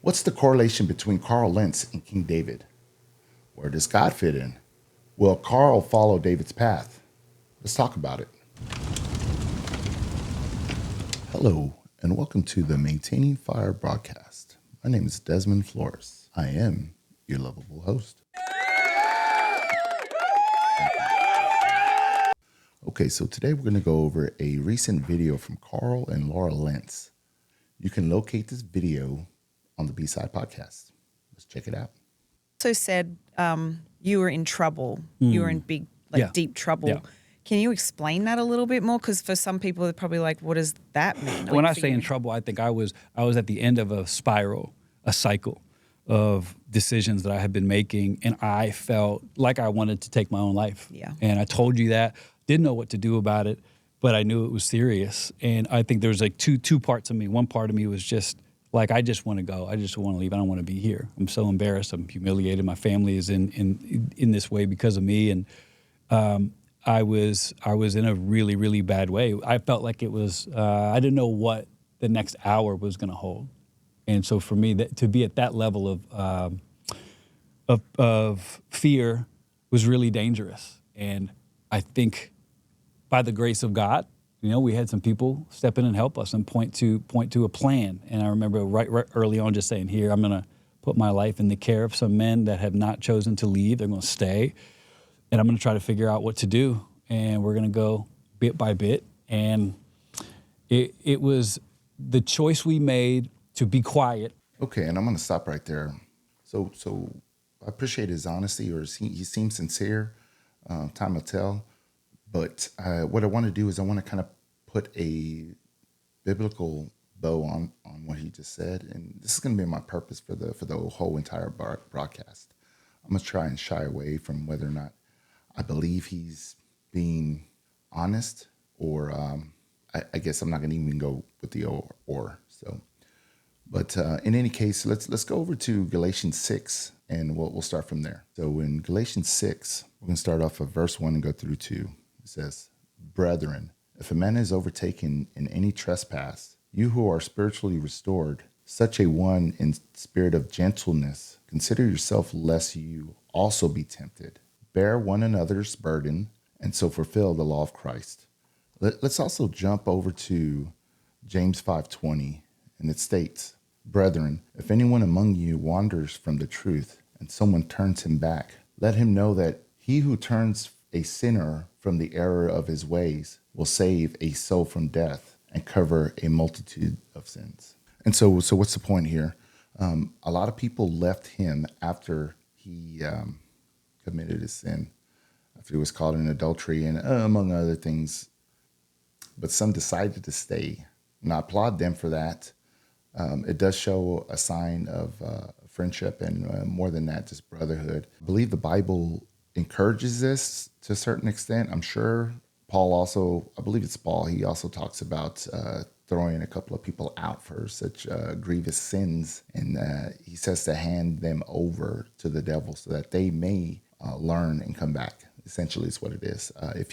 What's the correlation between Carl Lentz and King David? Where does God fit in? Will Carl follow David's path? Let's talk about it. Hello, and welcome to the Maintaining Fire broadcast. My name is Desmond Flores. I am your lovable host. Okay, so today we're going to go over a recent video from Carl and Laura Lentz. You can locate this video on the B-Side podcast. Let's check it out. Also said you were in trouble. You were in big, deep trouble. Yeah. Can you explain that a little bit more? Because for some people, they're probably like, what does that mean? When I say in trouble, I think I was at the end of a spiral, a cycle of decisions that I had been making, and I felt like I wanted to take my own life. Yeah. And I told you that, didn't know what to do about it, but I knew it was serious. And I think there's like two parts of me. One part of me was just like, I just want to go. I just want to leave. I don't want to be here. I'm so embarrassed. I'm humiliated. My family is in this way because of me. And I was in a really, really bad way. I felt like it was, I didn't know what the next hour was going to hold. And so for me, to be at that level of fear was really dangerous. And I think by the grace of God, we had some people step in and help us and point to a plan. And I remember right early on just saying, here, I'm going to put my life in the care of some men that have not chosen to leave. They're going to stay. And I'm going to try to figure out what to do. And we're going to go bit by bit. And it was the choice we made to be quiet. Okay, and I'm going to stop right there. So I appreciate his honesty, or he seems sincere. Time will tell. But what I want to do is I want to kind of put a biblical bow on what he just said. And this is going to be my purpose for the whole entire broadcast. I'm going to try and shy away from whether or not I believe he's being honest, or I guess I'm not going to even go with the or. So, but in any case, let's go over to Galatians 6, and we'll start from there. So in Galatians 6, we're going to start off at verse 1 and go through 2. It says, "Brethren, if a man is overtaken in any trespass, you who are spiritually restored, such a one in spirit of gentleness, consider yourself, lest you also be tempted. Bear one another's burden, and so fulfill the law of Christ." Let's also jump over to James 5:20, and it states, "Brethren, if anyone among you wanders from the truth, and someone turns him back, let him know that he who turns a sinner from the error of his ways will save a soul from death and cover a multitude of sins." And so what's the point here? A lot of people left him after he committed his sin, after he was caught in adultery and among other things. But some decided to stay. And I applaud them for that. It does show a sign of friendship and more than that, just brotherhood. I believe the Bible encourages this to a certain extent. I'm sure I believe it's Paul, he also talks about throwing a couple of people out for such grievous sins. And he says to hand them over to the devil so that they may learn and come back. Essentially is what it is. If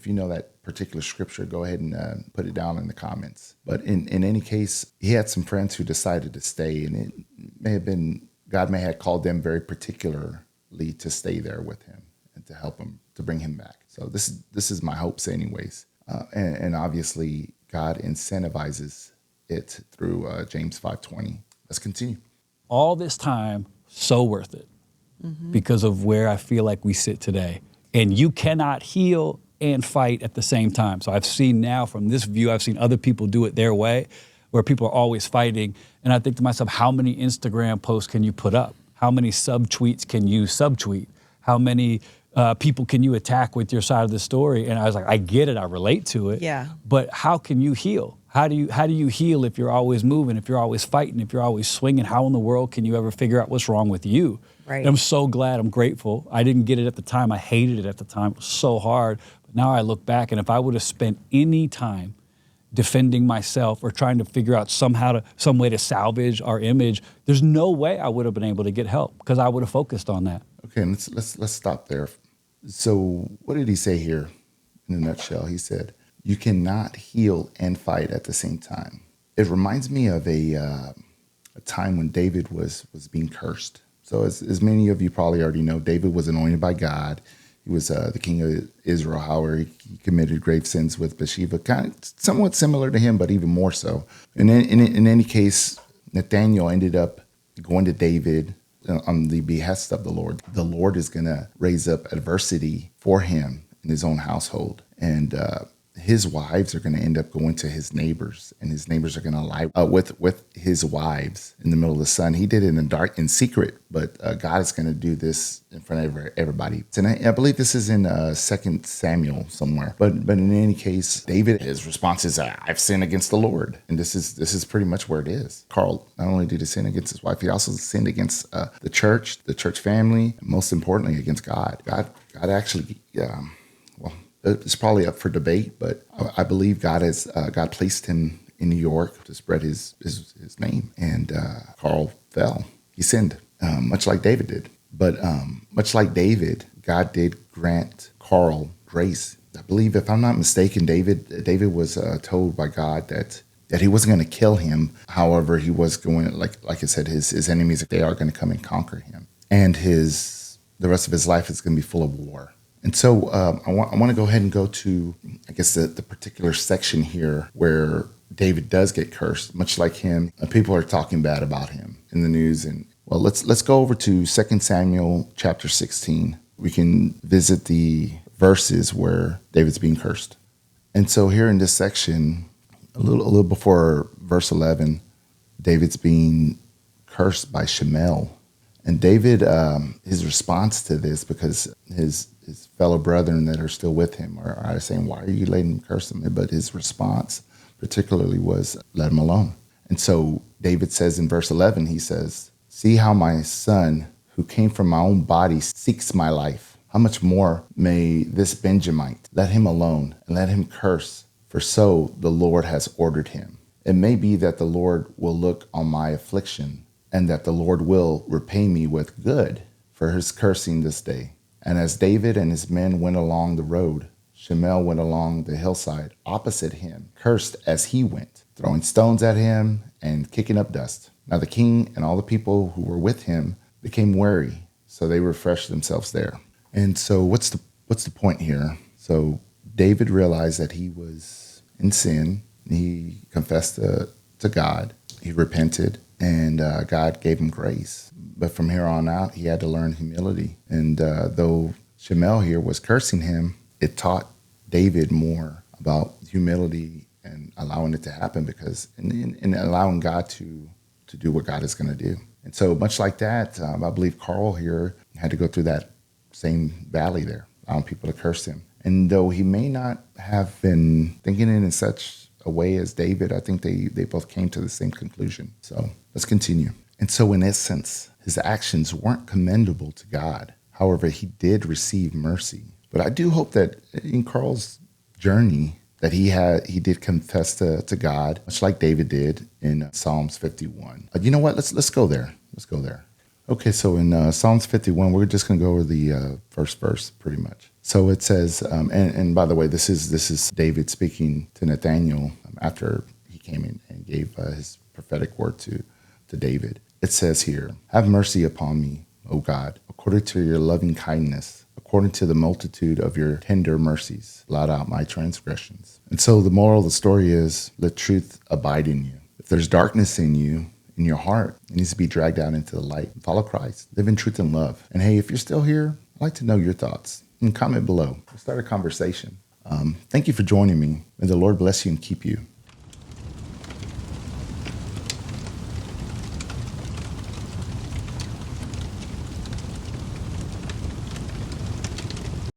you know that particular scripture, go ahead and put it down in the comments. But in any case, he had some friends who decided to stay, and it may have been, God may have called them very particularly to stay there with him and to help him, to bring him back. So this is my hopes anyways. And obviously God incentivizes it through James 5:20. Let's continue. All this time, so worth it because of where I feel like we sit today. And you cannot heal and fight at the same time. So I've seen now from this view, I've seen other people do it their way, where people are always fighting. And I think to myself, how many Instagram posts can you put up? How many subtweets can you subtweet? How many people can you attack with your side of the story? And I was like, I get it, I relate to it. Yeah. But how can you heal? How do you heal if you're always moving, if you're always fighting, if you're always swinging? How in the world can you ever figure out what's wrong with you? Right. And I'm so glad, I'm grateful. I didn't get it at the time. I hated it at the time. It was so hard. But now I look back, and if I would have spent any time defending myself or trying to figure out some way to salvage our image, there's no way I would have been able to get help because I would have focused on that. Okay, and let's stop there. So what did he say here in a nutshell? He said, you cannot heal and fight at the same time. It reminds me of a a time when David was being cursed. So as many of you probably already know, David was anointed by God. He was the king of Israel. However, he committed grave sins with Bathsheba, kind of somewhat similar to him, but even more so. And in any case, Nathaniel ended up going to David on the behest of the Lord. The Lord is going to raise up adversity for him in his own household. And his wives are going to end up going to his neighbors, and his neighbors are going to lie with his wives in the middle of the sun. He did it in dark, in secret, but God is going to do this in front of everybody. And I believe this is in 2 Samuel somewhere. But in any case, David, his response is, "I've sinned against the Lord," and this is pretty much where it is. Carl not only did he sin against his wife, he also sinned against the church family, and most importantly against God. God actually. It's probably up for debate, but I believe God placed him in New York to spread his name. And Carl fell. He sinned, much like David did. But much like David, God did grant Carl grace. I believe, if I'm not mistaken, David was told by God that he wasn't going to kill him. However, he was going, like I said, his enemies, they are going to come and conquer him. And the rest of his life is going to be full of war. And so I want to go ahead and go to, I guess, the particular section here where David does get cursed, much like him. People are talking bad about him in the news. And well, let's go over to 2 Samuel chapter 16. We can visit the verses where David's being cursed. And so here in this section, a little before verse 11, David's being cursed by Shemel. And David, his response to this, because his fellow brethren that are still with him are saying, "Why are you letting him curse him?" But his response particularly was, "Let him alone." And so David says in verse 11, he says, "See how my son, who came from my own body, seeks my life. How much more may this Benjamite? Let him alone and let him curse, for so the Lord has ordered him. It may be that the Lord will look on my affliction, and that the Lord will repay me with good for his cursing this day." And as David and his men went along the road, Shemel went along the hillside opposite him, cursed as he went, throwing stones at him and kicking up dust. Now the king and all the people who were with him became weary, so they refreshed themselves there. And so what's the point here? So David realized that he was in sin. He confessed to God. He repented, and God gave him grace. But from here on out, he had to learn humility. And though Shemel here was cursing him, it taught David more about humility and allowing it to happen, because in allowing God to do what God is going to do. And so much like that, I believe Carl here had to go through that same valley there, allowing people to curse him. And though he may not have been thinking it in such a way as David, I think they both came to the same conclusion. So let's continue. And so in essence, his actions weren't commendable to God. However, he did receive mercy. But I do hope that in Carl's journey that he did confess to God, much like David did in Psalms 51. You know what? Let's go there. Let's go there. Okay, so in Psalms 51, we're just going to go over the first verse pretty much. So it says, and by the way, this is David speaking to Nathaniel after he came in and gave his prophetic word to David. It says here, "Have mercy upon me, O God, according to your loving kindness, according to the multitude of your tender mercies, blot out my transgressions." And so the moral of the story is, let truth abide in you. If there's darkness in you, in your heart, it needs to be dragged out into the light. Follow Christ. Live in truth and love. And hey, if you're still here, I'd like to know your thoughts. And comment below. We'll start a conversation. Thank you for joining me. May the Lord bless you and keep you.